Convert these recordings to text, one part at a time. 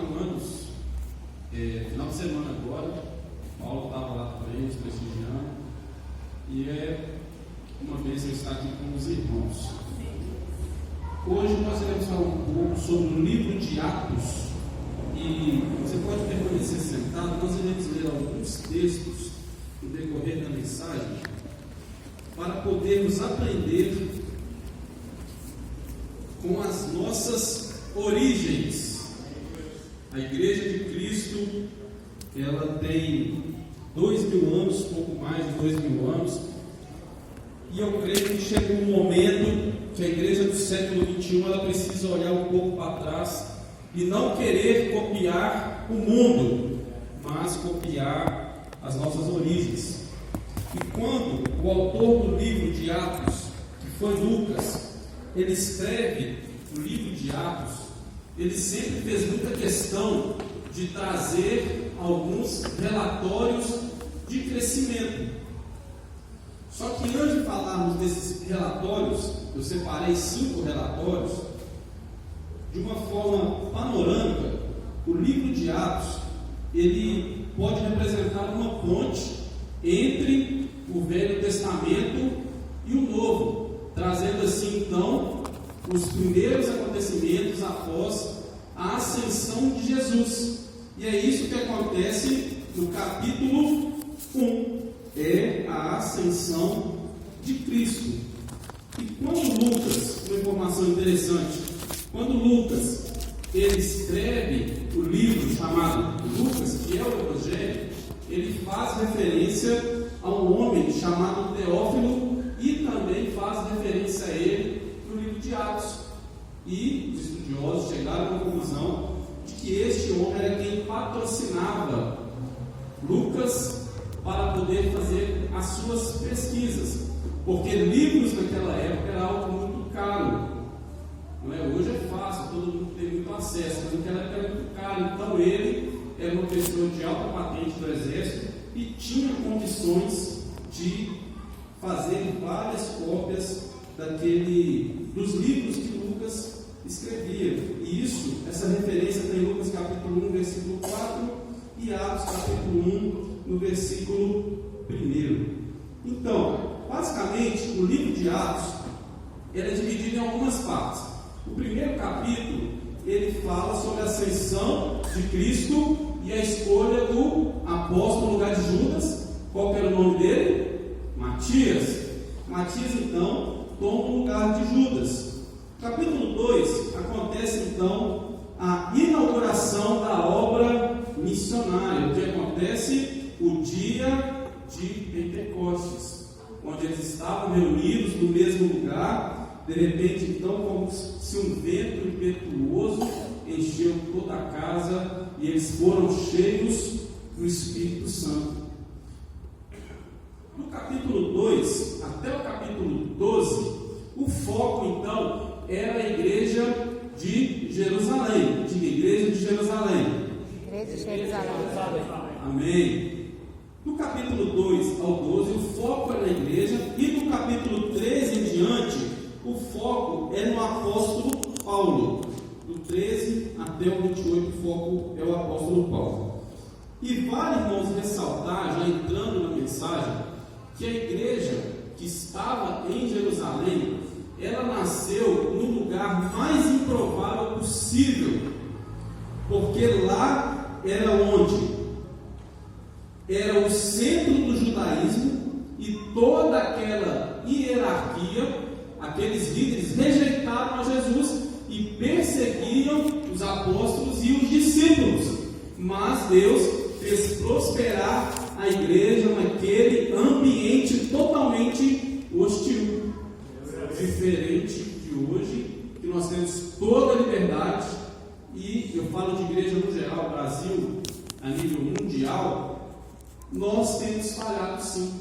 4 anos, final de semana agora, Paulo estava lá para eles, prestigiando, e é uma bênção estar aqui com os irmãos. Hoje nós iremos falar um pouco sobre o livro de Atos, e você pode permanecer sentado. Nós iremos ler alguns textos no decorrer da mensagem, para podermos aprender com as nossas origens. A Igreja de Cristo, ela tem 2.000 anos, pouco mais de 2.000 anos, e eu creio que chegou um momento que a igreja do século XXI ela precisa olhar um pouco para trás e não querer copiar o mundo, mas copiar as nossas origens. E quando o autor do livro de Atos, que foi Lucas, ele escreve o livro de Atos, ele sempre fez muita questão de trazer alguns relatórios de crescimento. Só que antes de falarmos desses relatórios, eu separei 5 relatórios. De uma forma panorâmica, o livro de Atos, ele pode representar uma ponte entre o Velho Testamento e o Novo, trazendo assim então os primeiros acontecimentos após a ascensão de Jesus. E é isso que acontece no capítulo 1, é a ascensão de Cristo. E quando Lucas, uma informação interessante, quando Lucas ele escreve o livro chamado Lucas, que é o Evangelho, ele faz referência a um homem chamado Teófilo e também faz referência a ele no livro de Atos. E os estudiosos chegaram à conclusão de que este homem era quem patrocinava Lucas para poder fazer as suas pesquisas, porque livros naquela época era algo muito caro. Não é? Hoje é fácil, todo mundo tem muito acesso, mas naquela época era muito caro. Então ele era uma pessoa de alta patente do exército e tinha condições de fazer várias cópias dos livros que Lucas escrevia. E isso, essa referência tem em Lucas capítulo 1, versículo 4 e Atos capítulo 1, no versículo 1. Então, basicamente, o livro de Atos ele é dividido em algumas partes. O primeiro capítulo, ele fala sobre a ascensão de Cristo e a escolha do apóstolo no lugar de Judas. Qual que era o nome dele? Matias. Matias, então, toma o lugar de Judas. Capítulo 2, acontece, então, a inauguração da obra missionária. O que acontece? O dia de Pentecostes, onde eles estavam reunidos no mesmo lugar. De repente, então, como se um vento impetuoso encheu toda a casa e eles foram cheios do Espírito Santo. Do capítulo 2 até o capítulo 12, o foco, então, era a igreja de Jerusalém. Diga, igreja de Jerusalém. Igreja de Jerusalém. Amém. Do capítulo 2 ao 12, o foco é na igreja, e do capítulo 13 em diante, o foco é no apóstolo Paulo. Do 13 até o 28, o foco é o apóstolo Paulo. E vale, irmãos, ressaltar, já entrando na mensagem, que a igreja que estava em Jerusalém, ela nasceu no lugar mais improvável possível, porque lá era onde? Era o centro do judaísmo, e toda aquela hierarquia, aqueles líderes rejeitaram a Jesus e perseguiam os apóstolos e os discípulos. Mas Deus fez prosperar a igreja naquele ambiente totalmente hostil, diferente de hoje, que nós temos toda a liberdade. E eu falo de igreja no geral, Brasil, a nível mundial, nós temos falhado sim,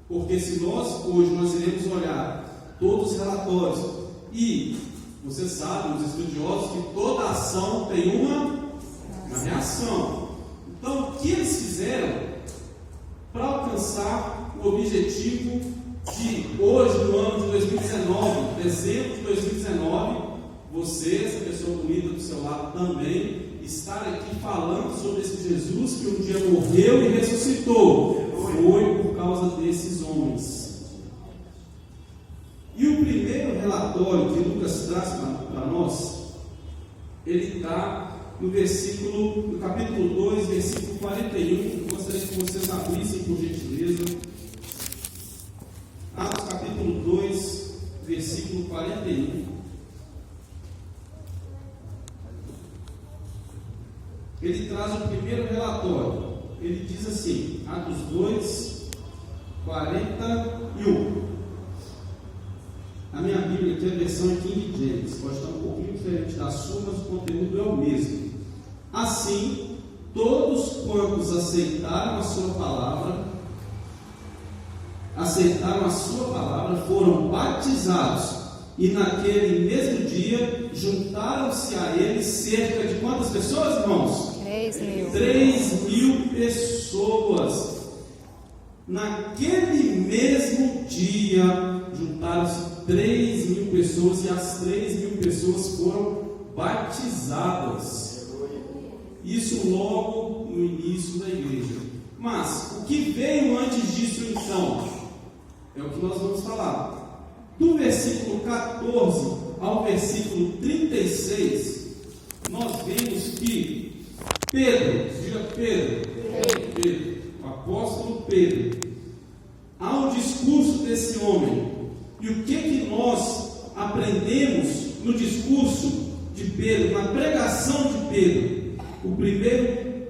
porque se hoje nós iremos olhar todos os relatórios, e você sabe, os estudiosos, que toda ação tem uma reação. Então, o que eles fizeram para alcançar o objetivo de hoje, no ano de 2019, dezembro de 2019, você, essa pessoa bonita do seu lado também, estar aqui falando sobre esse Jesus que um dia morreu e ressuscitou, foi por causa desses homens. E o primeiro relatório que Lucas traz para nós, ele está no capítulo 2, versículo 41. Gostaria que vocês abrissem, por gentileza. Atos capítulo 2, versículo 41. Ele traz o primeiro relatório. Ele diz assim, Atos 2, 41. A minha Bíblia aqui, a versão é King James, pode estar um pouquinho diferente da sua, mas o conteúdo é o mesmo. Assim, todos quantos aceitaram a sua palavra, foram batizados, e naquele mesmo dia juntaram-se a eles cerca de quantas pessoas, irmãos? 3.000 pessoas. Naquele mesmo dia juntaram-se 3.000 pessoas, e as 3.000 pessoas foram batizadas. Isso logo no início da igreja. Mas o que veio antes disso então? É o que nós vamos falar. Do versículo 14 ao versículo 36, nós vemos que Pedro, diga Pedro, o apóstolo Pedro, há um discurso desse homem. E o que nós aprendemos no discurso de Pedro, na pregação de Pedro? O primeiro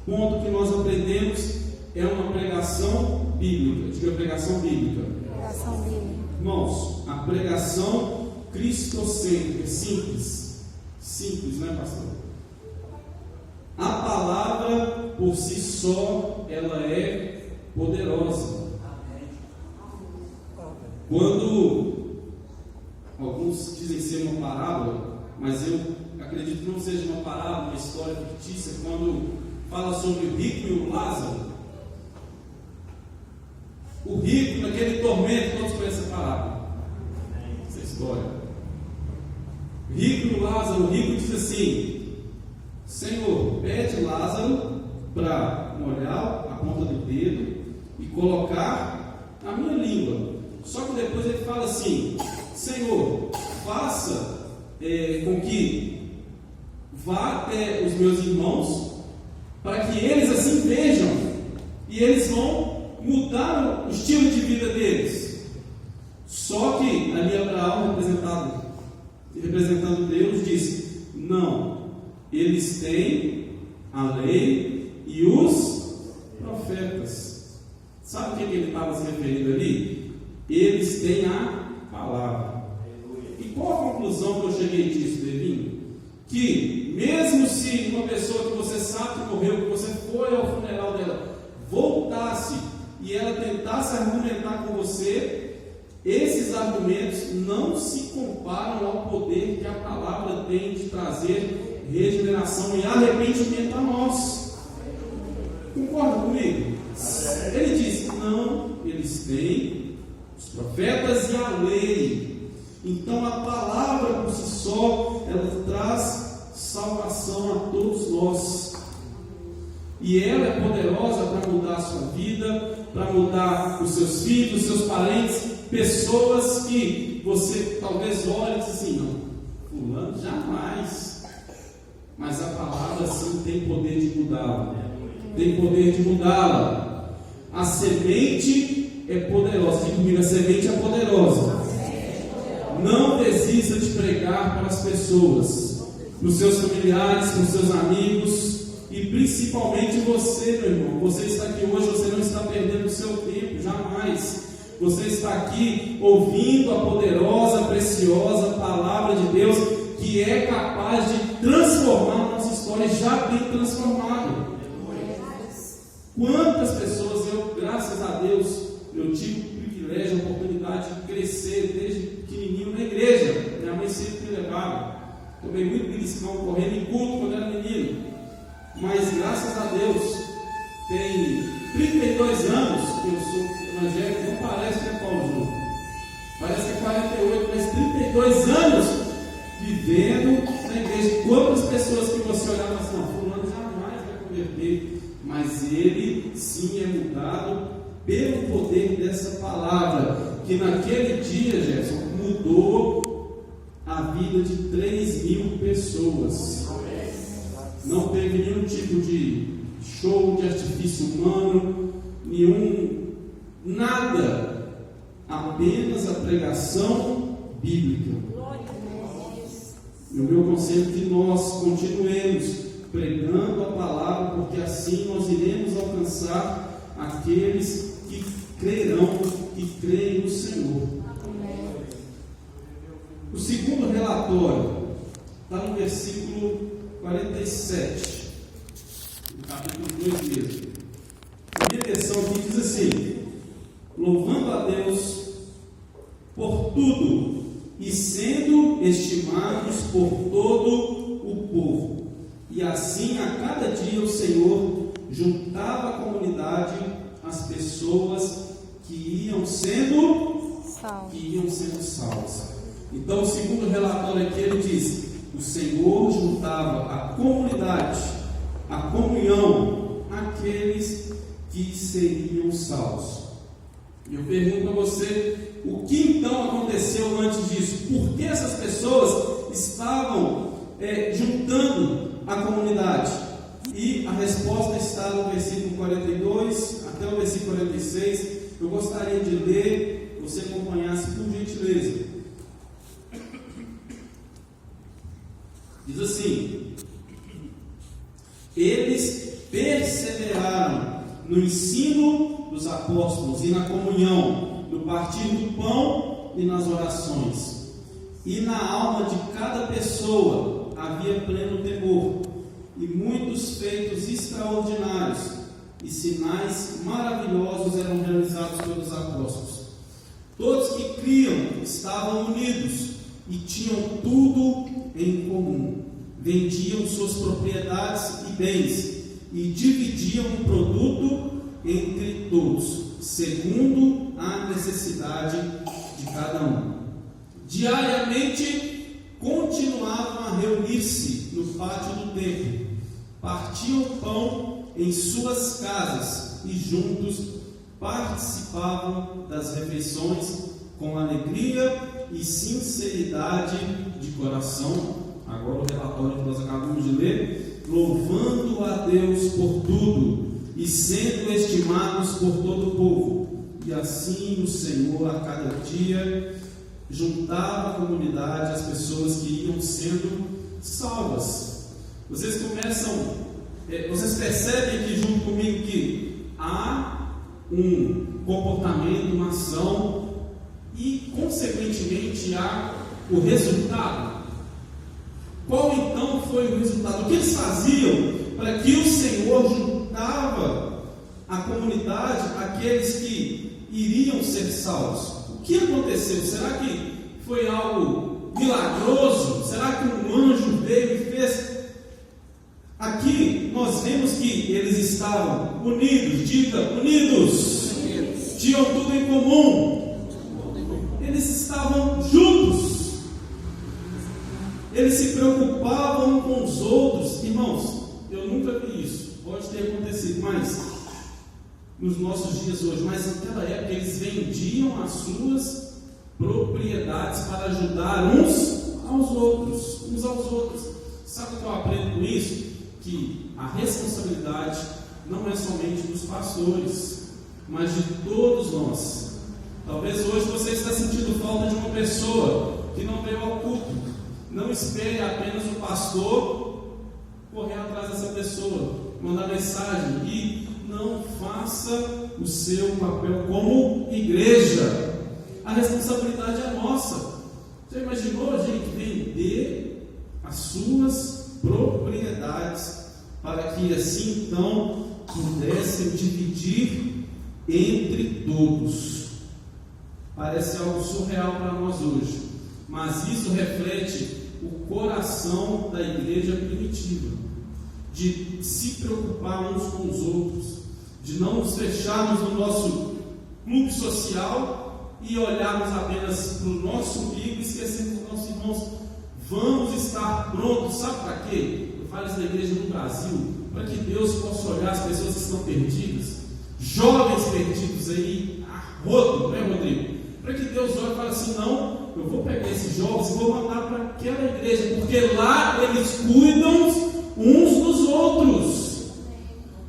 ponto que nós aprendemos é uma pregação bíblica. Diga pregação bíblica. Pregação bíblica. Irmãos, a pregação cristocêntrica, simples, né, pastor? A palavra por si só, ela é poderosa. Quando alguns dizem ser uma parábola, mas eu acredito que não seja uma parábola, uma história fictícia, quando fala sobre o rico e o Lázaro. O rico, naquele tormento, todos conhecem a parábola, essa história. O rico e o Lázaro, o rico diz assim: Senhor, pede Lázaro para molhar a ponta do dedo e colocar a minha língua. Só que depois ele fala assim: Senhor, faça com que vá até os meus irmãos, para que eles assim vejam, e eles vão mudar o estilo de vida deles. Só que ali Abraão, representando Deus, disse: não, eles têm a lei e os profetas. Sabe o que ele estava se referindo ali? Eles têm a palavra. E qual a conclusão que eu cheguei disso, Devinho? Que mesmo se uma pessoa que você sabe que morreu, que você foi ao funeral dela, voltasse e ela tentasse argumentar com você, esses argumentos não se comparam ao poder que a palavra tem de trazer regeneração e arrependimento a nós. Concorda comigo? Ele diz: não, eles têm os profetas e a lei. Então a palavra por si só, ela traz salvação a todos nós. E ela é poderosa para mudar a sua vida, para mudar os seus filhos, os seus parentes, pessoas que você talvez olhe e diz assim: não, fulano jamais. Mas a palavra sim tem poder de mudá-la. Tem poder de mudá-la. A semente é poderosa. Diga comigo, a semente é poderosa. Não desista de pregar para as pessoas, para os seus familiares, para os seus amigos. E principalmente você, meu irmão. Você está aqui hoje, você não está perdendo o seu tempo, jamais. Você está aqui ouvindo a poderosa, preciosa palavra de Deus, que é capaz de transformar a nossa história, e já tem transformado. Quantas pessoas, graças a Deus, eu tive o privilégio, a oportunidade de crescer desde pequenininho na igreja. Minha mãe sempre me levava. Tomei muito beliscão correndo em culto quando era menino. Mas graças a Deus, tem 32 anos que eu sou evangélico. Não parece que é Paulo Júnior, parece que é 48, mas 32 anos vivendo na igreja, quantas pessoas que você olhava assim, não, fulano jamais vai converter, mas ele sim é mudado pelo poder dessa palavra, que naquele dia, Gerson, mudou a vida de 3.000 pessoas. Não teve nenhum tipo de show de artifício humano, nada, apenas a pregação bíblica. E o meu conselho é que nós continuemos pregando a palavra, porque assim nós iremos alcançar aqueles que crerão, que creem no Senhor. O segundo relatório está no versículo 47, no capítulo 2 mesmo. A minha versão aqui diz assim: louvando a Deus por tudo e sendo estimados por todo o povo. E assim a cada dia o Senhor juntava a comunidade, as pessoas que iam sendo salvas. Então o segundo relatório aqui ele diz: o Senhor juntava a comunidade, a comunhão, aqueles que seriam salvos. Eu pergunto a você, o que então aconteceu antes disso? Por que essas pessoas estavam juntando a comunidade? E a resposta está no versículo 42 até o versículo 46. Eu gostaria de ler, você acompanhasse por gentileza. Diz assim: eles perseveraram no ensino dos apóstolos e na comunhão, no partir do pão e nas orações. E na alma de cada pessoa havia pleno temor, e muitos feitos extraordinários e sinais maravilhosos eram realizados pelos apóstolos. Todos que criam estavam unidos e tinham tudo em comum. Vendiam suas propriedades e bens e dividiam o produto entre todos, segundo a necessidade de cada um. Diariamente continuavam a reunir-se no pátio do templo, partiam o pão em suas casas e juntos participavam das refeições com alegria e sinceridade de coração. Agora o relatório que nós acabamos de ler: louvando a Deus por tudo e sendo estimados por todo o povo. E assim o Senhor a cada dia juntava a comunidade, as pessoas que iam sendo salvas. Vocês percebem aqui junto comigo que há um comportamento, uma ação e consequentemente há o resultado. Qual então foi o resultado? O que eles faziam para que o Senhor juntava a comunidade, aqueles que iriam ser salvos? O que aconteceu? Será que foi algo milagroso? Será que um anjo veio e fez? Aqui nós vemos que eles estavam unidos, diga unidos, tinham tudo em comum, eles estavam juntos. Eles se preocupavam com os outros. Irmãos, eu nunca vi isso. Pode ter acontecido, mas nos nossos dias hoje, mas naquela época eles vendiam as suas propriedades para ajudar uns aos outros. Sabe o que eu aprendo com isso? Que a responsabilidade não é somente dos pastores, mas de todos nós. Talvez hoje você está sentindo falta de uma pessoa que não veio ao culto. Não espere apenas o pastor correr atrás dessa pessoa, mandar mensagem, e não faça o seu papel como igreja. A responsabilidade é nossa. Você imaginou a gente vender as suas propriedades para que assim então pudessem dividir entre todos? Parece algo surreal para nós hoje, mas isso reflete o coração da igreja primitiva, de se preocupar uns com os outros, de não nos fecharmos no nosso clube social e olharmos apenas para o nosso umbigo e esquecermos dos nossos irmãos. Vamos estar prontos, sabe para quê? Eu falo isso na igreja no Brasil, para que Deus possa olhar as pessoas que estão perdidas, jovens perdidos aí, a rodo, né, Rodrigo? Para que Deus olhe e fale assim: não, eu vou pegar esses jovens e vou mandar para aquela igreja, porque lá eles cuidam uns dos outros.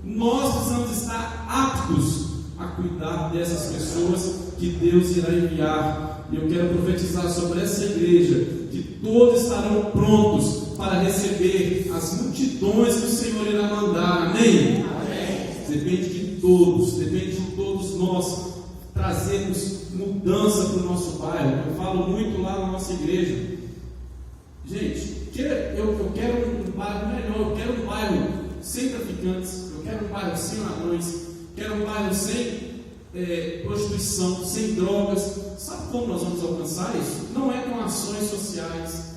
Nós precisamos estar aptos a cuidar dessas pessoas que Deus irá enviar. E eu quero profetizar sobre essa igreja, que todos estarão prontos para receber as multidões que o Senhor irá mandar. Amém? Amém. Depende de todos nós trazermos mudança para o nosso bairro. Eu falo muito lá na nossa igreja. Gente, eu quero um bairro melhor, eu quero um bairro sem traficantes, eu quero um bairro sem ladrões, quero um bairro sem prostituição, sem drogas. Sabe como nós vamos alcançar isso? Não é com ações sociais,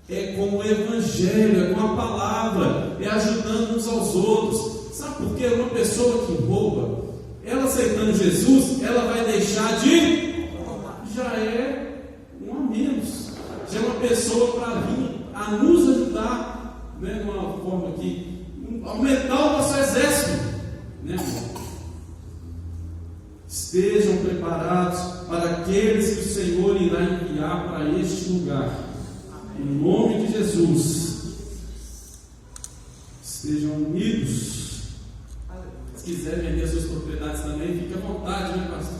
é com o Evangelho, é com a palavra, é ajudando uns aos outros. Sabe por quê? Uma pessoa que rouba, ela aceitando Jesus, ela vai deixar de roubar. Já é um a menos, já é uma pessoa para vir a nos ajudar, né, de uma forma que aumentar o nosso exército, né? Estejam preparados para aqueles que o Senhor irá enviar para este lugar. Em nome de Jesus. Estejam unidos. Se quiser vender suas propriedades também, fique à vontade, né, pastor?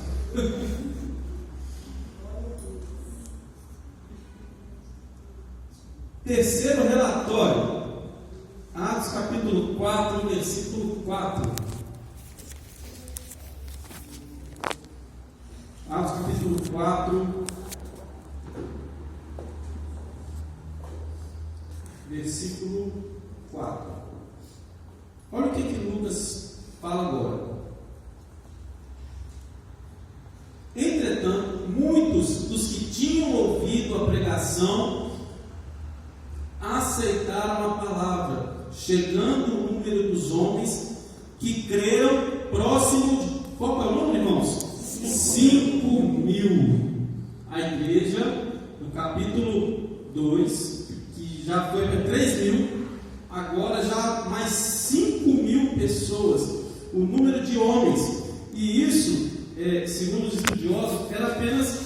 Terceiro relatório. Atos capítulo 4, versículo 4. Atos capítulo 4, versículo 4. Olha o que Lucas fala agora. Entretanto, muitos dos que tinham ouvido a pregação aceitaram a palavra, chegando o número dos homens que creram próximo de... Qual é o número, irmãos? 5.000. A igreja, no capítulo 2, que já foi para 3.000, agora já mais 5.000 pessoas, o número de homens. E isso, segundo os estudiosos, era apenas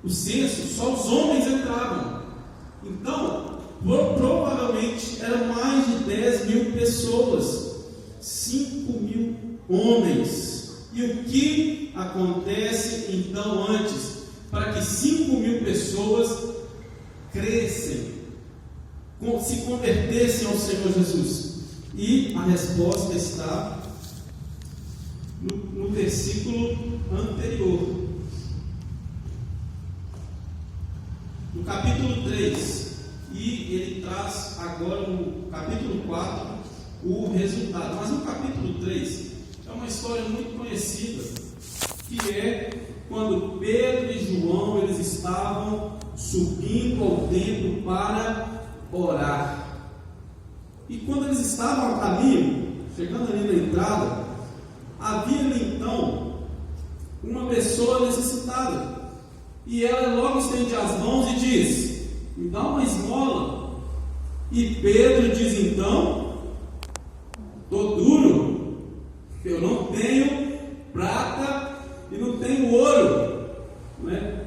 o censo, só os homens entravam. Então, provavelmente eram mais de 10.000 pessoas, 5.000 homens. E o que acontece então antes, para que 5.000 pessoas crescem, se convertessem ao Senhor Jesus? E a resposta está no versículo anterior, no capítulo 3, e ele traz agora no capítulo 4 o resultado. Mas no capítulo 3 é uma história muito conhecida, que é quando Pedro e João eles estavam subindo ao templo para orar. E quando eles estavam a caminho, chegando ali na entrada, havia ali então uma pessoa necessitada, e ela logo estende as mãos e diz: me dá uma esmola. E Pedro diz então: estou duro, eu não tenho prata e não tenho ouro, né?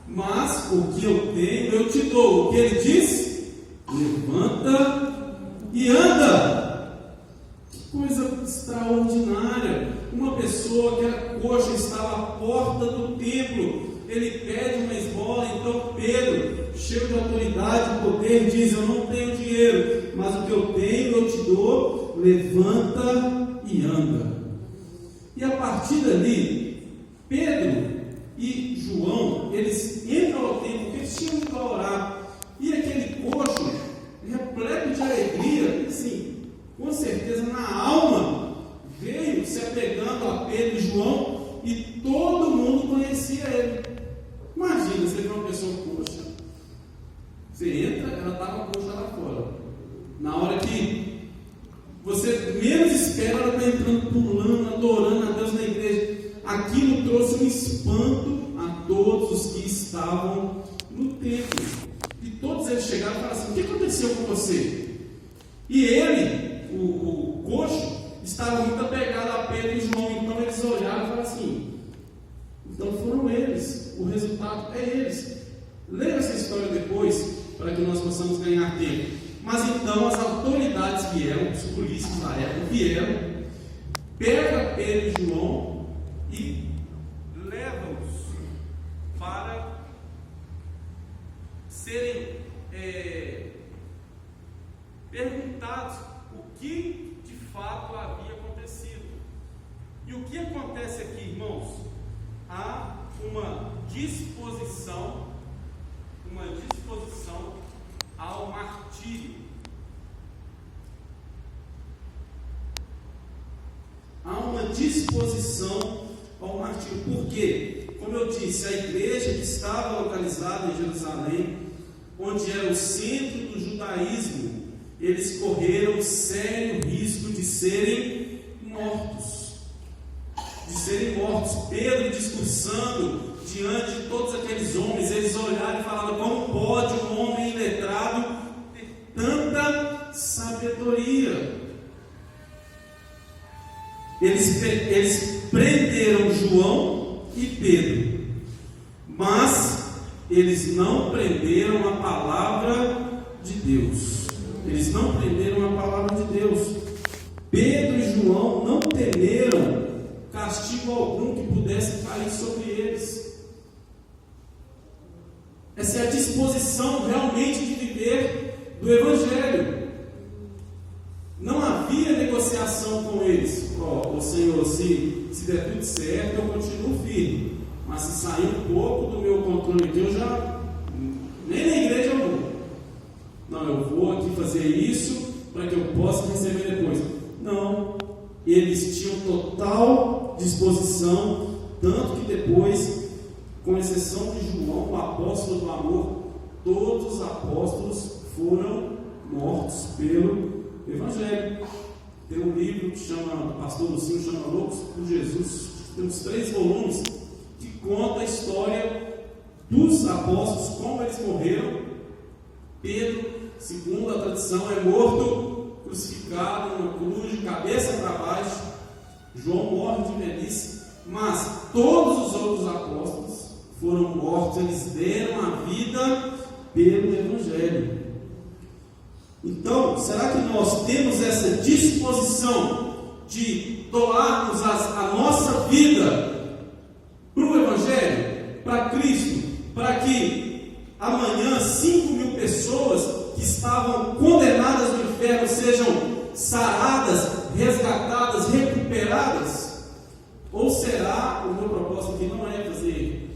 Mas o que eu tenho eu te dou. O que ele diz? Levanta e anda. Que coisa extraordinária. Uma pessoa que era coxa estava à porta do templo, ele pede uma esmola. Então Pedro, cheio de autoridade e poder, diz: eu não tenho dinheiro, mas o que eu tenho eu te dou. Levanta e anda. E a partir dali, Pedro e João, eles entram ao templo, porque eles tinham ido orar. E aquele coxo, repleto de alegria, assim, com certeza na alma, veio se apegando a Pedro e João, e todo mundo conhecia ele. Imagina, você vê uma pessoa coxa, você entra, ela estava coxa lá fora. Na hora que você menos espera, ela está entrando, pulando, adorando a Deus na igreja. Aquilo trouxe um espanto a todos os que estavam no templo. E todos eles chegaram e falaram assim: o que aconteceu com você? E ele, o coxo, estava muito apegado a Pedro e João. Então eles olharam e falaram assim: então foram eles, o resultado é eles. Leia essa história depois, para que nós possamos ganhar tempo. Mas então as autoridades vieram, os polícias da época vieram, pega Pedro e João e leva-os para serem perguntados o que de fato havia acontecido. E o que acontece aqui, irmãos? Há uma disposição ao martírio. Há uma disposição ao martírio. Por quê? Como eu disse, a igreja que estava localizada em Jerusalém, onde era o centro do judaísmo, eles correram sério risco de serem mortos. Pedro discursando diante de todos aqueles homens, eles olharam e falaram: como pode um homem iletrado ter tanta sabedoria? Eles prenderam João e Pedro, mas eles não prenderam a palavra de Deus. Pedro e João não temeram castigo algum que pudesse cair sobre eles. Essa é a disposição realmente de viver do Evangelho. Não havia negociação com eles. Ó, Senhor, se der tudo certo, eu continuo firme. Mas se sair um pouco do meu controle aqui, eu já nem na igreja eu vou. Não, eu vou aqui fazer isso para que eu possa receber depois. Não, eles tinham total disposição, tanto que depois, com exceção de João, o apóstolo do amor, todos os apóstolos foram mortos pelo Evangelho. Tem um livro que chama, o pastor Lucinho chama Loucos por Jesus, tem uns 3 volumes, que conta a história dos apóstolos, como eles morreram. Pedro, segundo a tradição, é morto, crucificado numa cruz, de cabeça para baixo. João morre de velhice, mas todos os outros apóstolos foram mortos, eles deram a vida pelo Evangelho. Então, será que nós temos essa disposição de doarmos a nossa vida para o Evangelho, para Cristo, para que amanhã 5.000 pessoas que estavam condenadas no inferno sejam saradas, resgatadas, recuperadas? Ou será, o meu propósito aqui não é fazer